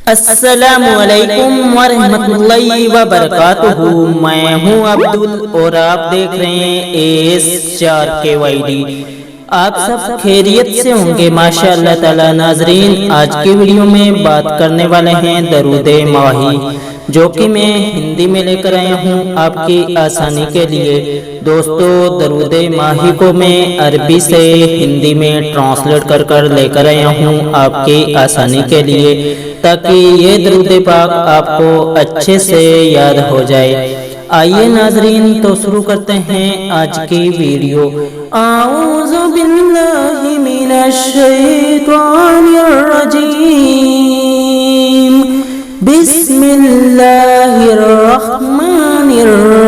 السلام علیکم ورحمۃ اللہ وبرکاتہ۔ میں ہوں عبدل اور آپ دیکھ رہے ہیں A.S.4kyd۔ آپ سب خیریت سے ہوں گے ماشاء اللہ تعالی۔ ناظرین، آج کی ویڈیو میں بات کرنے والے ہیں درود ماہی، جو کہ میں ہندی میں لے کر آیا ہوں آپ کی آسانی کے لیے۔ دوستو، درود ماہی کو میں عربی سے ہندی میں ٹرانسلیٹ کر لے کر آیا ہوں آپ کی آسانی کے لیے، تاکہ یہ درود پاک آپ کو اچھے سے یاد ہو جائے۔ آئیے ناظرین، تو شروع کرتے ہیں آج کی ویڈیو۔ اعوذ باللہ من الشیطان الرجیم، بسم اللہ الرحمن الرحیم۔